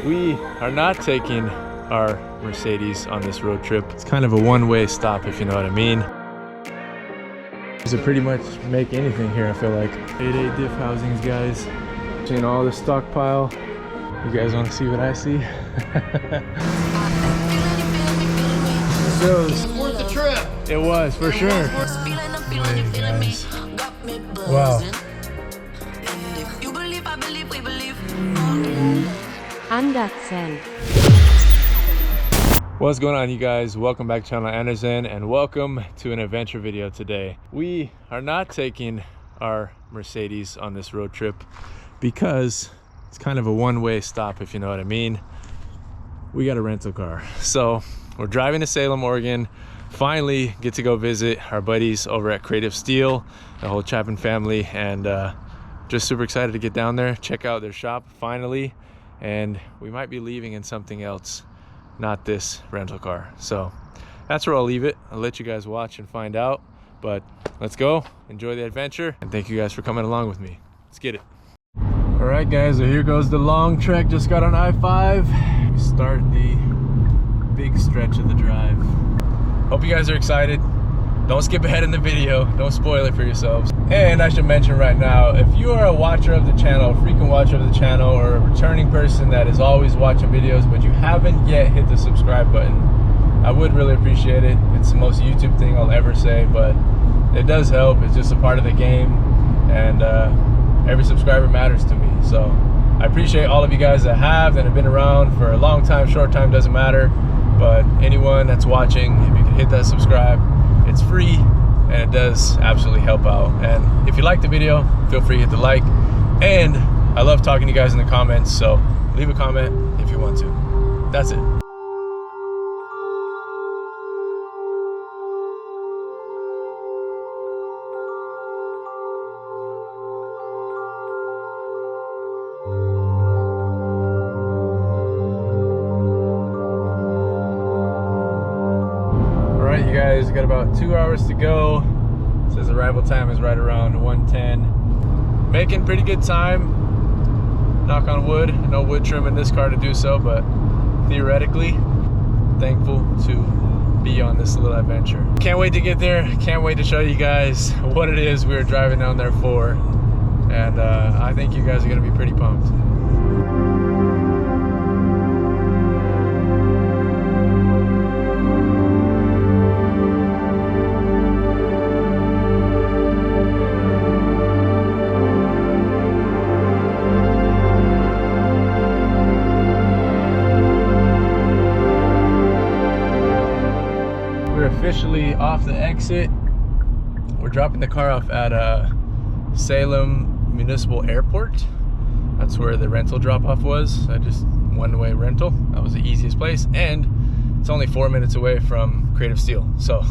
We are not taking our Mercedes on this road trip. It's kind of a one-way stop, if you know what I mean. You can pretty much make anything here, I feel like. 8.8 diff housings, guys. Seeing all the stockpile. You guys want to see what I see? So, worth the trip. it was, for sure. Wow. What's going on, you guys? Welcome back to channel Anderson and welcome to an adventure video today. We are not taking our Mercedes on this road trip because it's kind of a one-way stop, if you know what I mean. We got a rental car. So we're driving to Salem, Oregon. Finally get to go visit our buddies over at Creative Steel, the whole Chapin family, and just super excited to get down there, check out their shop finally. And we might be leaving in something else, not this rental car. So that's where I'll leave it. I'll let you guys watch and find out, but let's go enjoy the adventure, and thank you guys for coming along with me. Let's get it. All right, guys, so here goes the long trek. Just got on I-5. We start the big stretch of the drive. Hope you guys are excited. Don't skip ahead in the video. Don't spoil it for yourselves. And I should mention right now, if you are a watcher of the channel, a frequent watcher of the channel, or a returning person that is always watching videos, but you haven't yet hit the subscribe button, I would really appreciate it. It's the most YouTube thing I'll ever say, but it does help. It's just a part of the game, and every subscriber matters to me. So I appreciate all of you guys that have been around for a long time, short time, doesn't matter. But anyone that's watching, if you could hit that subscribe, it's free and it does absolutely help out. And if you like the video, feel free to hit the like. And I love talking to you guys in the comments, so leave a comment if you want to. That's it. You guys got about 2 hours to go. It says arrival time is right around 1:10. Making pretty good time, knock on wood. No wood trim in this car to do so, but theoretically thankful to be on this little adventure. Can't wait to get there. Can't wait to show you guys what it is we're driving down there for, and I think you guys are gonna be pretty pumped. Officially off the exit. We're dropping the car off at Salem Municipal Airport. That's where the rental drop-off was. Just one-way rental. That was the easiest place, and it's only 4 minutes away from Creative Steel. So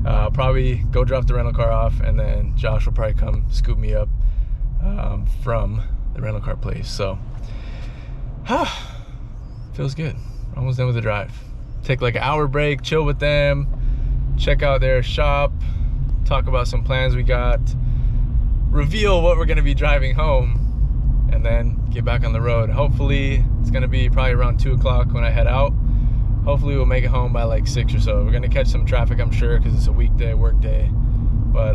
I'll probably go drop the rental car off, and then Josh will probably come scoop me up from the rental car place. So feels good. Almost done with the drive. Take like an hour break, chill with them, check out their shop, talk about some plans we got, reveal what we're gonna be driving home, and then get back on the road. Hopefully, it's gonna be probably around 2 o'clock when I head out. Hopefully we'll make it home by like 6 or so. We're gonna catch some traffic, I'm sure, because it's a weekday, work day, but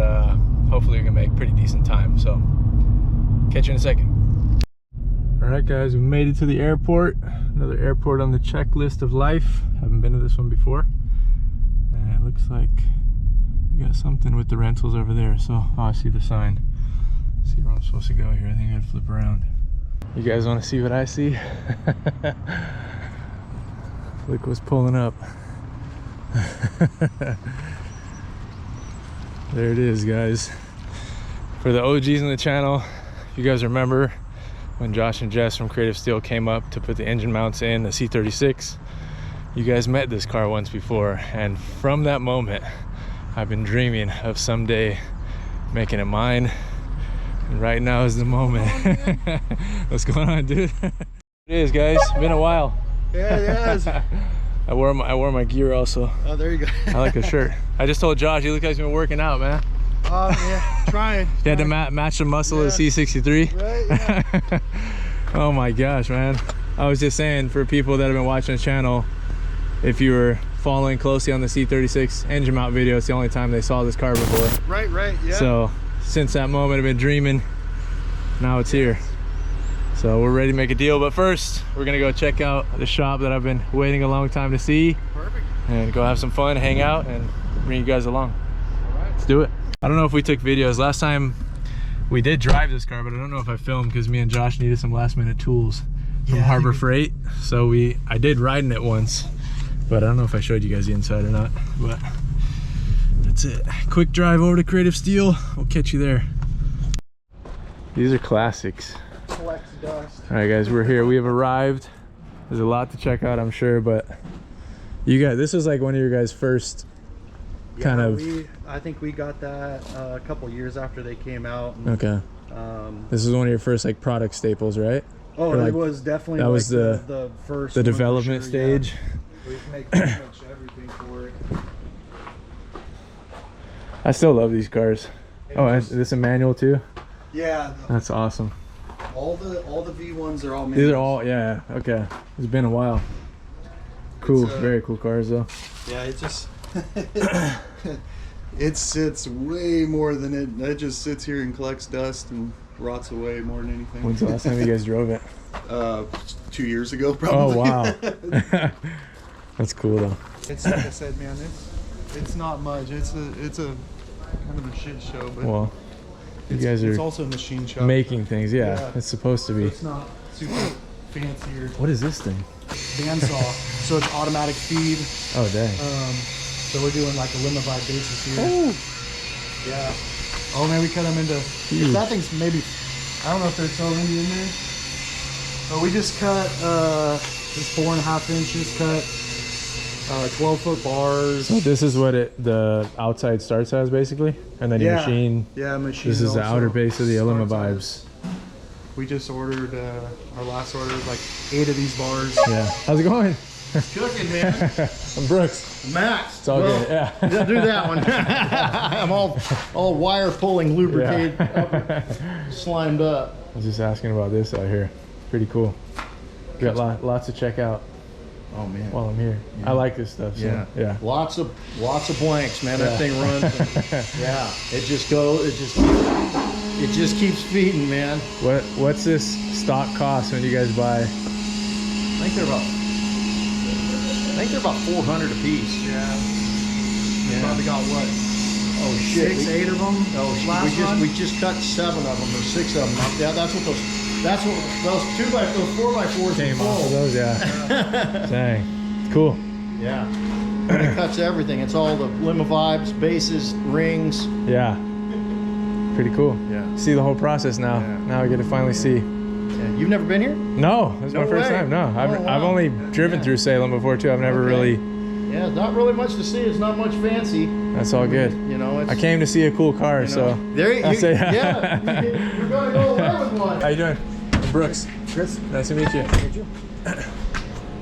hopefully we can make pretty decent time. So, catch you in a second. All right, guys, we made it to the airport. Another airport on the checklist of life. Haven't been to this one before. And it looks like we got something with the rentals over there. So, oh, I see the sign. Let's see where I'm supposed to go here. I think I gotta flip around. You guys want to see what I see? Look what's pulling up. There it is, guys. For the OGs in the channel, if you guys remember when Josh and Jess from Creative Steel came up to put the engine mounts in the C36, you guys met this car once before, and from that moment I've been dreaming of someday making it mine, and right now is the moment. What's going on, dude? It is, guys. Been a while. Yeah, it has. I wore my gear also. Oh, there you go. I like the shirt. I just told Josh, you look like you've been working out, man. Oh, yeah, trying. You had to match the muscle of the C63. Right, yeah. Oh my gosh, man. I was just saying, for people that have been watching the channel, if you were following closely on the C36 engine mount video, it's the only time they saw this car before. Right, yeah. So since that moment, I've been dreaming. Now it's here. So we're ready to make a deal, but first we're gonna go check out the shop that I've been waiting a long time to see. Perfect. And go have some fun, hang out, and bring you guys along. All right. Let's do it. I don't know if we took videos. Last time we did drive this car, but I don't know if I filmed because me and Josh needed some last minute tools from Harbor Freight. So I did ride in it once, but I don't know if I showed you guys the inside or not. But that's it. Quick drive over to Creative Steel. We'll catch you there. These are classics. Collects dust. All right, guys, we're here. We have arrived. There's a lot to check out, I'm sure, but you guys, this is like one of your guys' first kind of. I think we got that a couple years after they came out. And, okay. This is one of your first like product staples, right? Oh, like, it was definitely that was the first. The development stage. Yeah. We make pretty much everything for it. I still love these cars. Oh, and this a manual too? Yeah. That's awesome. All the V1s are all manuals. These are all, yeah, okay. It's been a while. Cool, very cool cars though. Yeah, it just it sits way more than it just sits here and collects dust and rots away more than anything. When's the last time you guys drove it? 2 years ago, probably. Oh wow. That's cool though. It's like I said, man, it's not much. It's a kind of a shit show, but well, you guys are it's also a machine shop. making things, yeah. It's supposed to be. It's not super fancier. What is this thing? Bandsaw. So it's automatic feed. Oh dang. So we're doing like a limited basis here. Oh. Yeah. Oh man, we cut them into. Huge. That thing's maybe. I don't know if they're so in there. But we just cut just 4.5 inches cut. 12-foot bars. So this is what the outside starts as basically, and then your machine. Yeah, machine. This is the outer base of the Alima Vibes. We just ordered our last order was like 8 of these bars. Yeah. How's it going? It's cooking, man. I'm Brooks. Max. It's all good. Yeah. Do that one. I'm all wire pulling, lubricated, slimed up. I was just asking about this out here. Pretty cool. We got lots to check out. Oh man. While I'm here, I like this stuff. So, yeah. Lots of blanks, man. That thing runs. Yeah. It just keeps feeding, man. What's this stock cost when you guys buy? I think they're about 400 a piece. Yeah. Probably got what? Oh shit. 6, 8 of them. Oh, we just cut 7 of them or 6 of them. Yeah, that's what those 4x4s came off of those. Yeah. Dang. It's cool. Yeah. And it cuts everything. It's all the Lima Vibes, bases, rings. Yeah. Pretty cool. Yeah. See the whole process now. Yeah. Now I get to finally see. Yeah. You've never been here? No, this is my first time. No, I've only driven through Salem before too. I've never really. Yeah, not really much to see. It's not much fancy. That's all good. You know, I came to see a cool car, so. There you say, yeah. You're gonna go away with one. How you doing? I'm Brooks. Chris. Nice to meet you.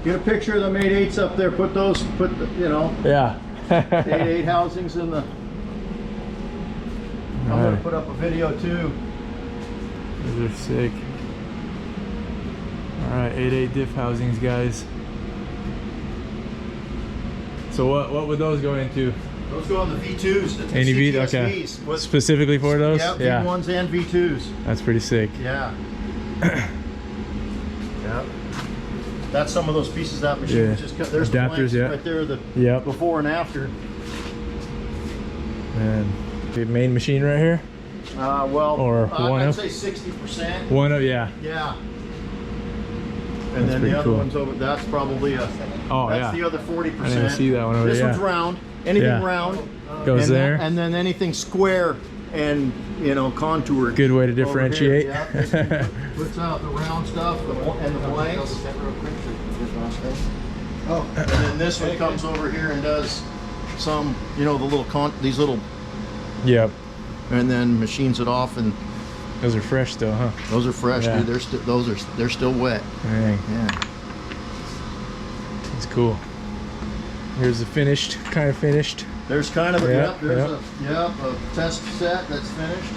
Get a picture of the 8.8s up there. Put the, Yeah. 8.8 housings in the. I'm gonna put up a video too. Those are sick. All right, 8.8 diff housings, guys. So what would those go into? Those go on the V2s. Any V? Okay. Specifically for those? Yeah, V1s and V2s. That's pretty sick. Yeah. Yeah. That's some of those pieces of that machine. Yeah. Just cut. There's adapters, the right there. The before and after. And the main machine right here. I'd say 60%. One of Yeah. And That's then the other cool. one's over. That's probably that's the other 40%. I didn't see that one over there. This one's round. Anything round goes there. And then anything square and contoured. Good way to differentiate. Yeah. Puts out the round stuff and the blanks. Oh, and then this one comes over here and does some, the little these little. Yep. And then machines it off, and those are fresh still, huh? Those are fresh, dude. They're still wet. Dang. Yeah. It's cool. Here's the kind of finished. There's kind of a a test set that's finished.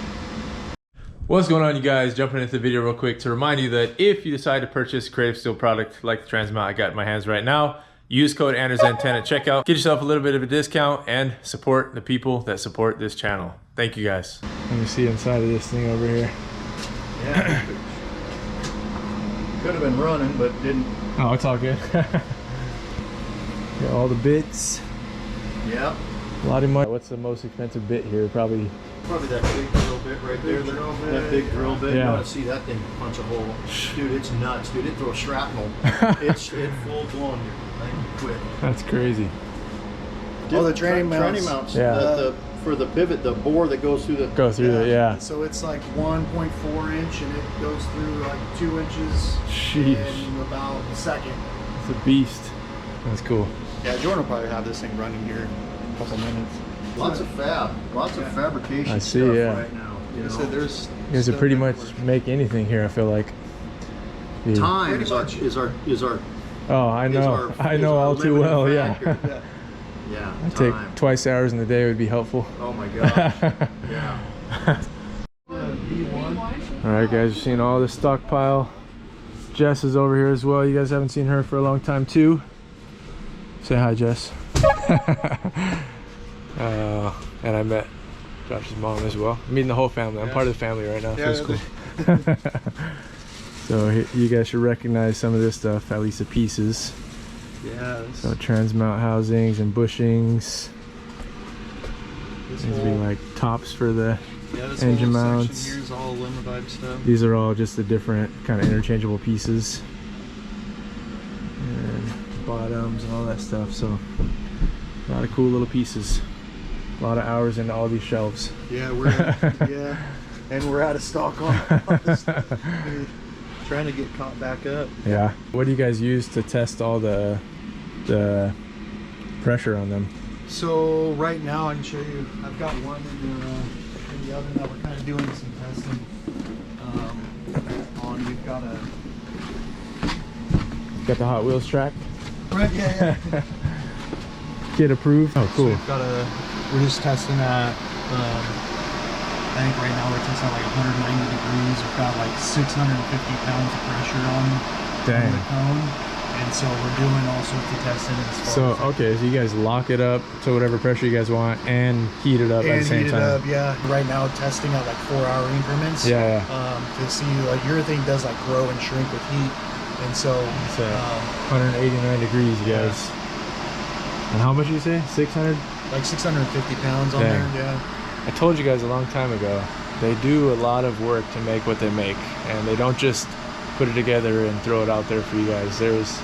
What's going on, you guys? Jumping into the video real quick to remind you that if you decide to purchase Creative Steel product like the trans mount I got in my hands right now, use code ANDERSEN10 at checkout. Get yourself a little bit of a discount and support the people that support this channel. Thank you guys. Let me see inside of this thing over here. Yeah. Could have been running, but didn't. Oh, it's all good. Got all the bits. Yep. A lot of money. What's the most expensive bit here? Probably that big drill bit right there. That big drill bit. Yeah. You want to see that thing punch a hole. Dude, it's nuts. Dude, it throws shrapnel. It's full blown. Quick. That's crazy. Oh, the training mounts. Yeah. For the pivot, the bore that goes through the... Yeah. So it's like 1.4 inch and it goes through like 2 inches Sheesh. in about a second. It's a beast. That's cool. Yeah, Jordan will probably have this thing running here in a couple minutes. Lots of fabrication I see, stuff yeah. right now. You know? So there's You guys can pretty much make anything here, I feel like. Yeah. Time is our Oh, I know. I know all too well, yeah. Yeah. I take twice the hours in the day would be helpful. Oh my gosh. Yeah. Alright guys, you've seen all the stockpile. Jess is over here as well. You guys haven't seen her for a long time too. Say hi, Jess. And I met Josh's mom as well. I'm meeting the whole family. I'm part of the family right now, so it's cool. So you guys should recognize some of this stuff, at least the pieces. Yeah. So trans mount housings and bushings. These would be like tops for the engine mounts. Here's all Limivibe stuff. These are all just the different kind of interchangeable pieces. And bottoms and all that stuff. So a lot of cool little pieces. A lot of hours into all these shelves. Yeah, and we're out of stock on this stuff. We're trying to get caught back up. Yeah. What do you guys use to test all the pressure on them? So right now I can show you. I've got one in the oven that we're kind of doing some testing on. We've got Got the Hot Wheels track. right. Yeah. Kid approved. Oh, cool. So we're just testing at. I think right now we're testing at like 190 degrees. We've got like 650 pounds of pressure on the cone. And so we're doing all sorts of testing as far as okay, so you guys lock it up to whatever pressure you guys want and heat it up at the same time. Yeah. Right now testing at like 4-hour increments. Yeah. To see like urethane does like grow and shrink with heat. And so it's 189 degrees, you guys. And how much did you say? 600? Like 650 pounds on there, yeah. I told you guys a long time ago, they do a lot of work to make what they make, and they don't just put it together and throw it out there for you guys. There's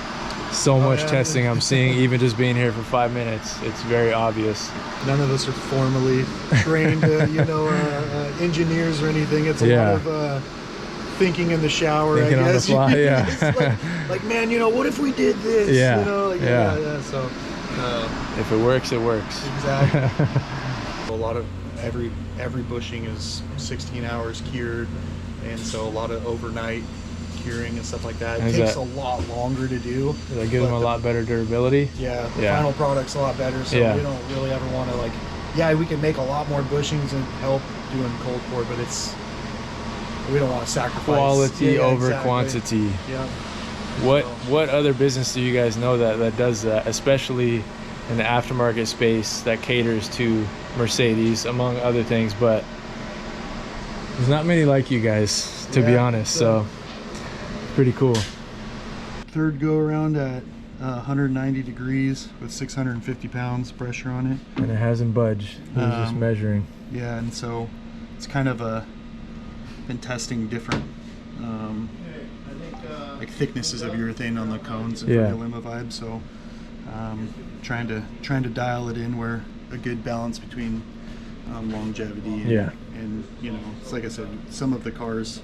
so much testing I'm seeing, even just being here for 5 minutes. It's very obvious. None of us are formally trained, engineers or anything. It's a lot of thinking in the shower, thinking I guess. On the fly, yeah. like, man, what if we did this? Yeah. Yeah. So, if it works, it works. Exactly. A lot of every bushing is 16 hours cured, and so a lot of overnight curing and stuff like that. It takes a lot longer to do. Does that give them a lot better durability? Yeah, the final product's a lot better, so we don't really ever want to we can make a Oh, lot more bushings and help doing cold pour, but we don't want to sacrifice quality over quantity. Yeah. What other business do you guys know that does that, especially in the aftermarket space that caters to Mercedes, among other things? But there's not many like you guys, to be honest. So pretty cool. Third go around at 190 degrees with 650 pounds pressure on it, and it hasn't budged. He was just measuring. Yeah, and so it's kind of been testing different like thicknesses of urethane on the cones and for the Limivibe. So trying to dial it in where a good balance between longevity and it's like I said, some of the cars,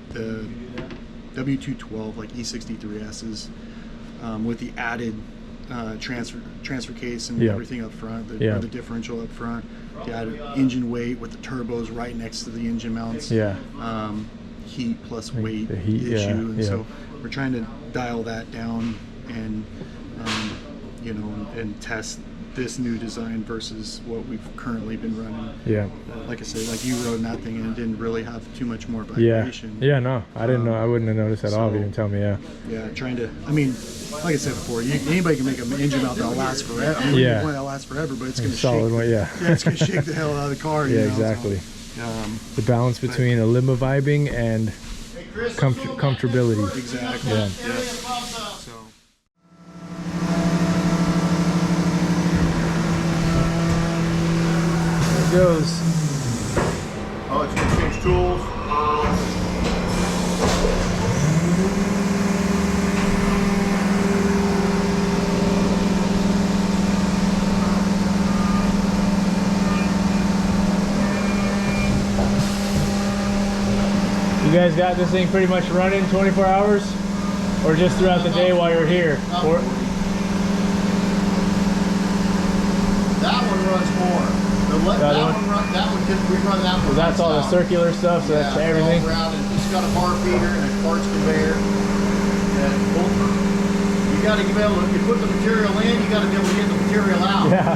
the W212 like E63S's with the added transfer case and everything up front, the differential up front, the added engine weight with the turbos right next to the engine mounts, heat plus weight issue, and so we're trying to dial that down and and test this new design versus what we've currently been running. Yeah. Like I said, like you rode in that thing and it didn't really have too much more vibration. Yeah, no, I didn't know. I wouldn't have noticed at all if you didn't tell me. Yeah. Yeah, trying to. I mean, like I said before, anybody can make an engine mount that'll last forever. I mean, yeah. That'll last forever, but it's going to solid shake. one, yeah. Yeah, it's going to shake the hell out of the car. Yeah, you know? exactly. So, the balance between a limo vibing and comfortability. Exactly. Yeah. So. There it goes. Oh, it's going to change tools. You guys got this thing pretty much running 24 hours? Or just throughout the day while you're here? Or that one runs more. We run that one. So that's all the circular stuff, so that's everything? All around, and it's got a bar feeder and a parts conveyor. And you got to be able to, if you put the material in, you got to be able to get the material out. Yeah.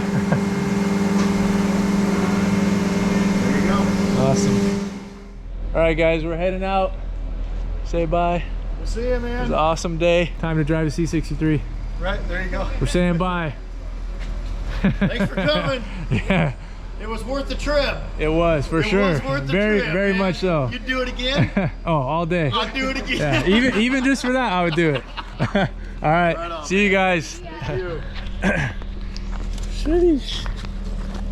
There you go. Awesome. All right, guys, we're heading out. Say bye. We'll see you, man. It was an awesome day. Time to drive a C63. Right, there you go. We're saying bye. Thanks for coming. Yeah. It was worth the trip. It was, for sure. It was worth the very, trip, very man. much so. You'd do it again? Oh, all day. I'd do it again. Yeah, even just for that, I would do it. All right, on, see you guys. Sheesh.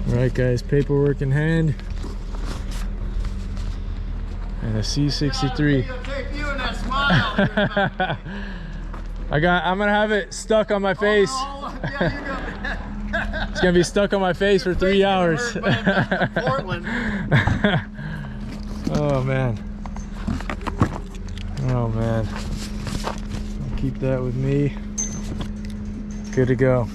All right, guys, paperwork in hand. And a C63. I'm gonna have it stuck on my face. It's gonna be stuck on my face for 3 hours. Portland. Oh man. Oh man. I'll keep that with me. Good to go.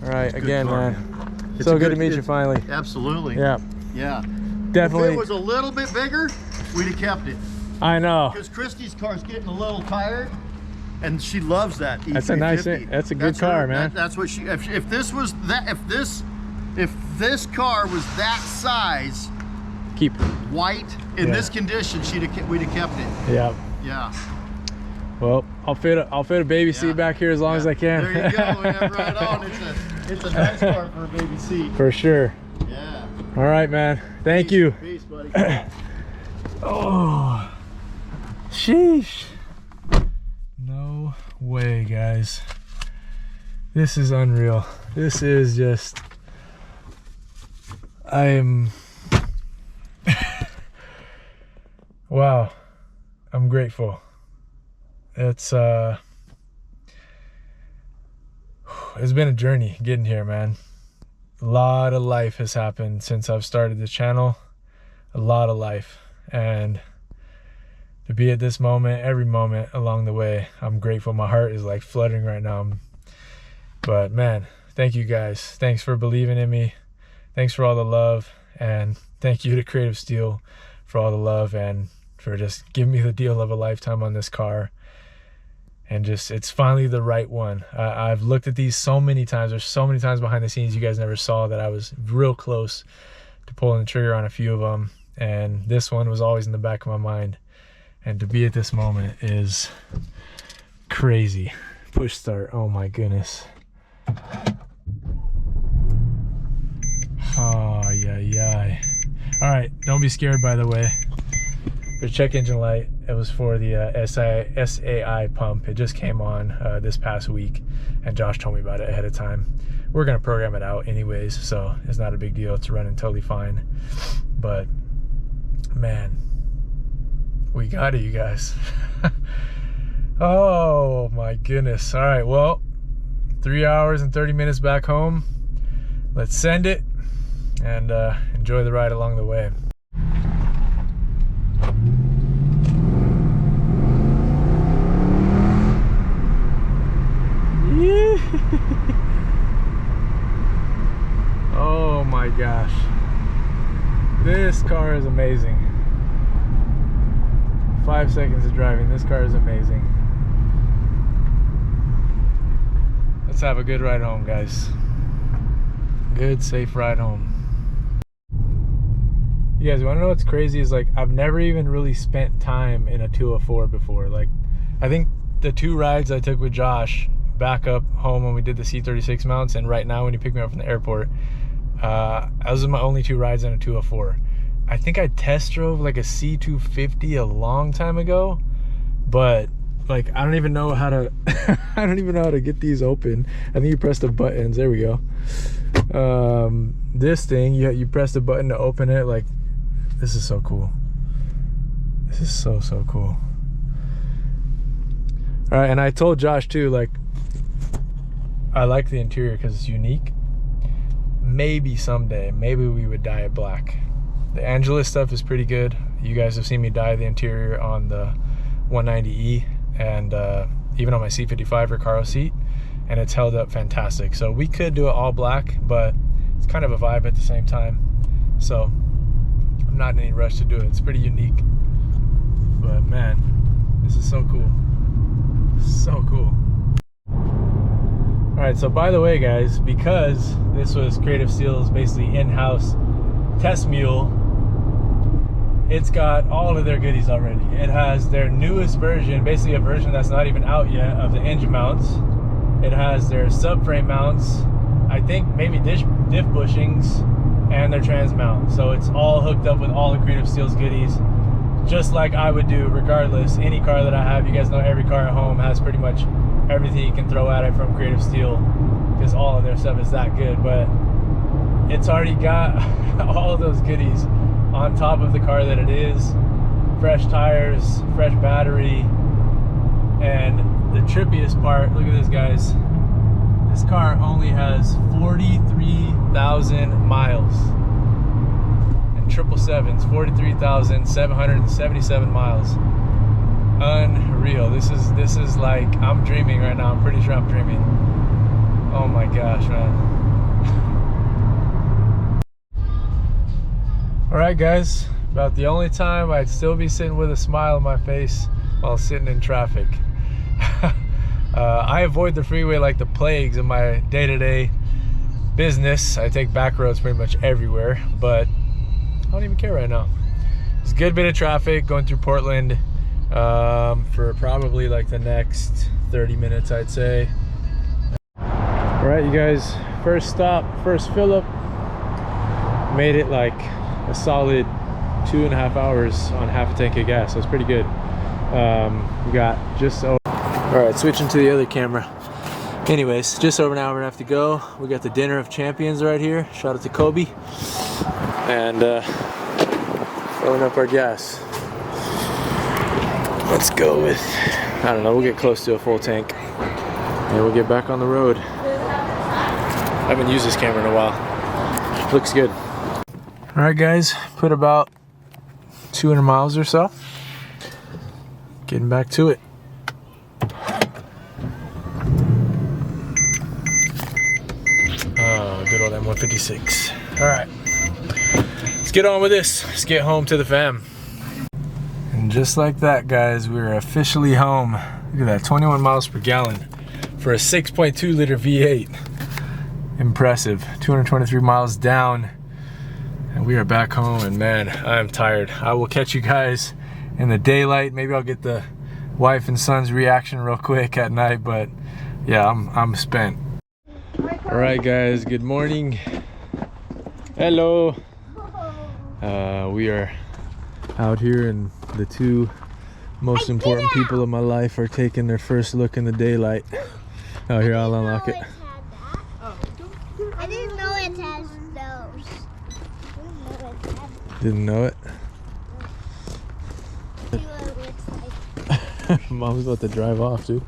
All right, again, car. man. So good to meet you finally. Absolutely. Yeah. Yeah. Definitely. If it was a little bit bigger, we'd have kept it. I know. Because Christy's car's getting a little tired, and she loves that E350. That's a nice. That's a good car, man. That's what she. If this was that. If this car was that size, Keep. white in this condition, we'd have kept it. Yeah. Yeah. Well, I'll fit a baby seat back here as long as I can. There you go. Yeah, right on. It's a nice car for a baby seat. For sure. Yeah. All right, man. Thank you. Peace, buddy. Oh, sheesh. No way, guys. This is unreal. This is just, wow. I'm grateful. It's been a journey getting here, man. A lot of life has happened since I've started this channel. A lot of life. And to be at this moment, every moment along the way, I'm grateful. My heart is like fluttering right now. But man, thank you guys. Thanks for believing in me. Thanks for all the love. And thank you to Creative Steel for all the love and for just giving me the deal of a lifetime on this car. And just, it's finally the right one. I've looked at these so many times. There's so many times behind the scenes you guys never saw that I was real close to pulling the trigger on a few of them. And this one was always in the back of my mind. And to be at this moment is crazy. Push start. Oh my goodness. Oh, yeah. All right, don't be scared, by the way. The check engine light, it was for the SAI pump. It just came on this past week, and Josh told me about it ahead of time. We're gonna program it out anyways, so it's not a big deal. It's running totally fine. But man, we got it, you guys. Oh my goodness. All right, well, 3 hours and 30 minutes back home. Let's send it and enjoy the ride along the way. Oh my gosh, this car is amazing. 5 seconds of driving, this car is amazing. Let's have a good ride home, guys. good, safe ride home. You guys want to know what's crazy is, like, I've never even really spent time in a 204 before. Like, I think the 2 rides I took with Josh back up home when we did the C36 mounts, and right now when you pick me up from the airport, those are my only 2 rides in a 204. I think I test drove like a C250 a long time ago, but like I don't even know how to I don't even know how to get these open. I think you press the buttons. There we go. This thing, you press the button to open it. Like, this is so cool. This is so cool. All right, and I told Josh too, like, I like the interior because it's unique. Maybe someday, maybe we would dye it black. The Angeles stuff is pretty good. You guys have seen me dye the interior on the 190E and even on my C55 Recaro seat, and it's held up fantastic. So we could do it all black, but it's kind of a vibe at the same time. So I'm not in any rush to do it. It's pretty unique. But man, this is so cool. So cool. All right, so by the way, guys, because this was Creative Steel's basically in-house test mule, it's got all of their goodies already. It has their newest version, basically a version that's not even out yet, of the engine mounts. It has their subframe mounts, I think maybe diff bushings, and their trans mount. So it's all hooked up with all the Creative Steel's goodies, just like I would do regardless. Any car that I have, you guys know every car at home has pretty much everything you can throw at it from Creative Steel, because all of their stuff is that good. But it's already got all of those goodies on top of the car that it is. Fresh tires, fresh battery, and the trippiest part, look at this, guys. This car only has 43,000 miles. And 777's 43,777 miles. Unreal. This is like, I'm dreaming right now. I'm pretty sure I'm dreaming. Oh my gosh, man. All right, guys, about the only time I'd still be sitting with a smile on my face while sitting in traffic. I avoid the freeway like the plagues in my day-to-day business. I take back roads pretty much everywhere, but I don't even care right now. It's a good bit of traffic going through Portland for probably like the next 30 minutes, I'd say. All right, you guys, first stop, first fill up. Made it like a solid 2.5 hours on half a tank of gas, so it's pretty good. We got just over. All right, switching to the other camera. Anyways, just over an hour and a half to go. We got the dinner of champions right here. Shout out to Kobe. And filling up our gas. Let's go with, I don't know, we'll get close to a full tank and we'll get back on the road. I haven't used this camera in a while. Looks good. All right, guys, put about 200 miles or so. Getting back to it. Oh, good old M156. All right, let's get on with this. Let's get home to the fam. And just like that, guys, we're officially home. Look at that, 21 miles per gallon for a 6.2 liter V8. Impressive. 223 miles down. And we are back home, and man, I'm tired. I will catch you guys in the daylight. Maybe I'll get the wife and son's reaction real quick at night, but yeah, I'm spent. All right, guys, good morning. Hello. We are out here, and the two most important people of my life are taking their first look in the daylight. Oh, here, I'll unlock it. I didn't know it has those. Didn't know it? Mom's about to drive off, dude.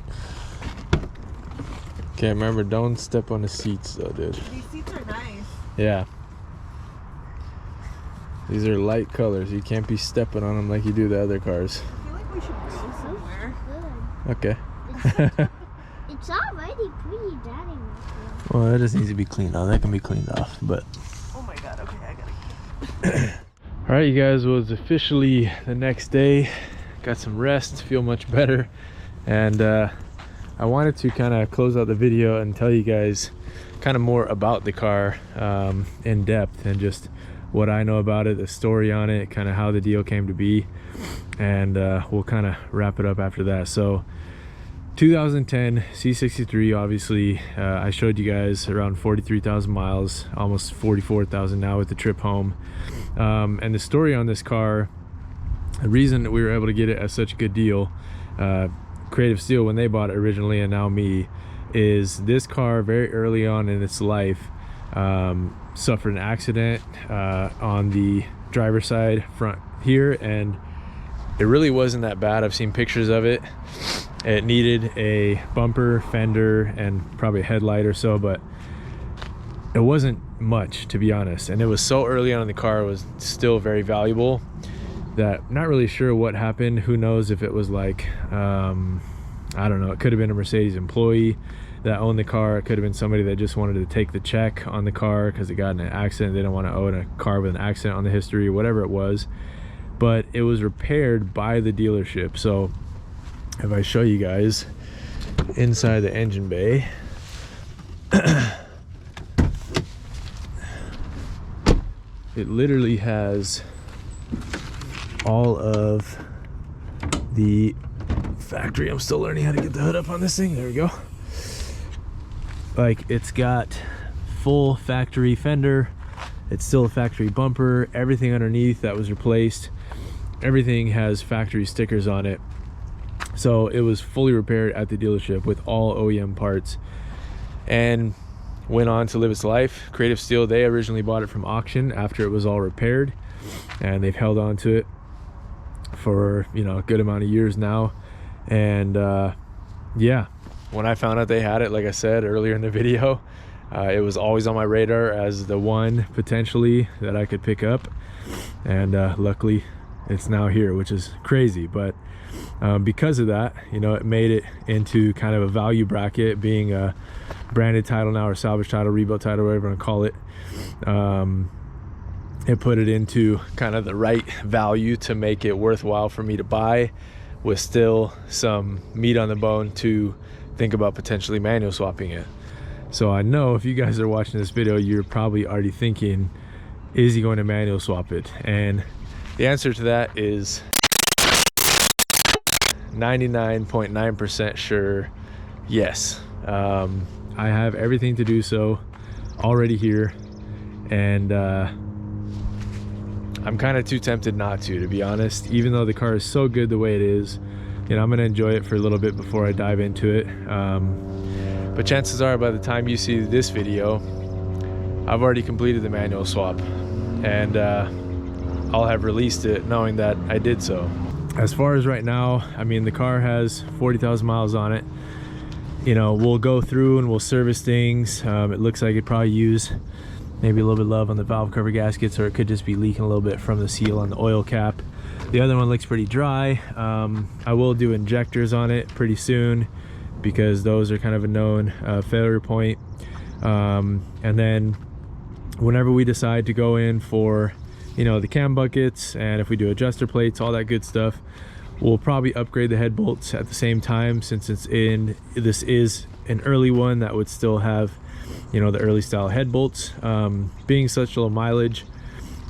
Okay, remember, don't step on the seats though, dude. These seats are nice. Yeah. These are light colors. You can't be stepping on them like you do the other cars. I feel like we should go somewhere. Okay. It's already pretty dirty. Well, that just needs to be cleaned off. That can be cleaned off, but... Oh my god, okay, I gotta... All right, you guys, well, it's officially the next day. Got some rest, feel much better. And I wanted to kind of close out the video and tell you guys kind of more about the car in depth, and just what I know about it, the story on it, kind of how the deal came to be, and we'll kind of wrap it up after that. So 2010 C63, obviously, I showed you guys around 43,000 miles, almost 44,000 now with the trip home. And the story on this car, the reason that we were able to get it at such a good deal, Creative Steel, when they bought it originally, and now me, is this car very early on in its life suffered an accident on the driver's side front here, and it really wasn't that bad. I've seen pictures of it. It needed a bumper, fender, and probably a headlight or so, but it wasn't much, to be honest. And it was so early on in the car, it was still very valuable, that I'm not really sure what happened. Who knows if it was like, I don't know, it could have been a Mercedes employee that owned the car. It could have been somebody that just wanted to take the check on the car because it got in an accident. They don't want to own a car with an accident on the history, whatever it was. But it was repaired by the dealership. So if I show you guys inside the engine bay, it literally has all of the factory. I'm still learning how to get the hood up on this thing. There we go. Like, it's got full factory fender, it's still a factory bumper, everything underneath that was replaced, everything has factory stickers on it. So it was fully repaired at the dealership with all OEM parts, and went on to live its life. Creative Steel, they originally bought it from auction after it was all repaired, and they've held on to it for, you know, a good amount of years now. And yeah, when I found out they had it, like I said earlier in the video, it was always on my radar as the one potentially that I could pick up, and luckily it's now here, which is crazy. But because of that, you know, it made it into kind of a value bracket, being a branded title now, or salvage title, rebuilt title, whatever you want to call it. It put it into kind of the right value to make it worthwhile for me to buy, with still some meat on the bone to think about potentially manual swapping it. So I know if you guys are watching this video, you're probably already thinking, is he going to manual swap it? And the answer to that is 99.9% sure, yes. I have everything to do so already here, and I'm kind of too tempted not to be honest. Even though the car is so good the way it is, you know, I'm gonna enjoy it for a little bit before I dive into it. But chances are, by the time you see this video, I've already completed the manual swap, and I'll have released it knowing that I did so. As far as right now, I mean, the car has 40,000 miles on it. You know, we'll go through and we'll service things. It looks like it'd probably use maybe a little bit of love on the valve cover gaskets, or it could just be leaking a little bit from the seal on the oil cap. The other one looks pretty dry. I will do injectors on it pretty soon, because those are kind of a known failure point. And then whenever we decide to go in for, you know, the cam buckets, and if we do adjuster plates, all that good stuff, we'll probably upgrade the head bolts at the same time, since this is an early one that would still have, you know, the early style head bolts. Being such low mileage,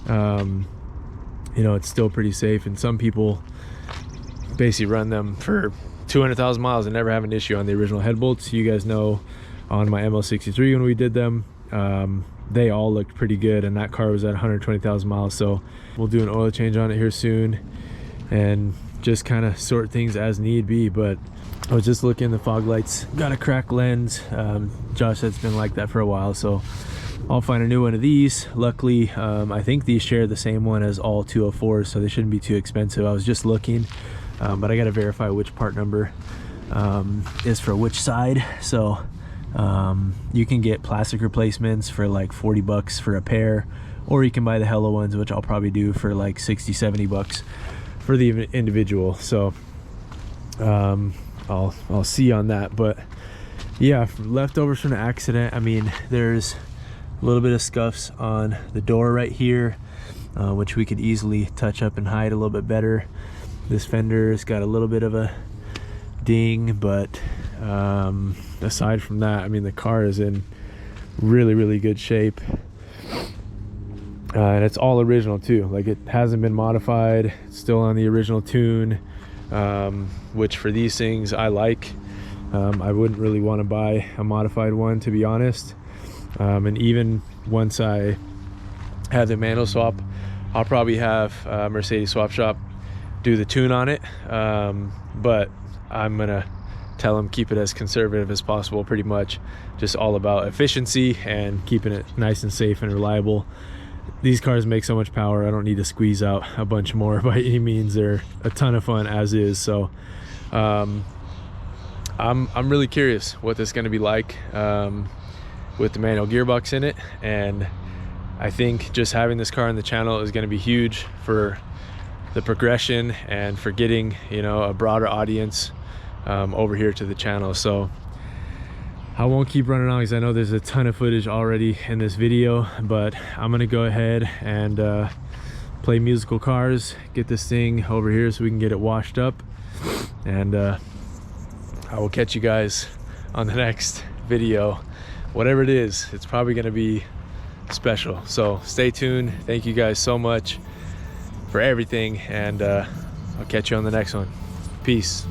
you know, it's still pretty safe, and some people basically run them for 200,000 miles and never have an issue on the original head bolts. You guys know on my ML63 when we did them, they all looked pretty good, and that car was at 120,000 miles. So we'll do an oil change on it here soon and just kind of sort things as need be. But I was just looking, the fog lights got a cracked lens. Josh said it's been like that for a while, so I'll find a new one of these. Luckily, I think these share the same one as all 204s, so they shouldn't be too expensive. I was just looking, but I got to verify which part number is for which side. So you can get plastic replacements for like 40 bucks for a pair, or you can buy the Hello ones, which I'll probably do for like 60-70 bucks for the individual. So I'll see on that. But yeah, leftovers from the accident, I mean, there's a little bit of scuffs on the door right here, which we could easily touch up and hide a little bit better. This fender's got a little bit of a ding, but aside from that, I mean, the car is in really good shape. And it's all original too, like it hasn't been modified. It's still on the original tune, which for these things I like. I wouldn't really want to buy a modified one, to be honest. And even once I have the manual swap, I'll probably have Mercedes Swap Shop do the tune on it, but I'm gonna tell them keep it as conservative as possible, pretty much just all about efficiency and keeping it nice and safe and reliable. These cars make so much power, I don't need to squeeze out a bunch more by any means. They're a ton of fun as is. So I'm really curious what this is going to be like with the manual gearbox in it, and I think just having this car on the channel is going to be huge for the progression and for getting, you know, a broader audience over here to the channel. So I won't keep running on because I know there's a ton of footage already in this video, but I'm gonna go ahead and play musical cars, get this thing over here so we can get it washed up, and I will catch you guys on the next video. Whatever it is, it's probably gonna be special, so stay tuned. Thank you guys so much for everything, and I'll catch you on the next one. Peace.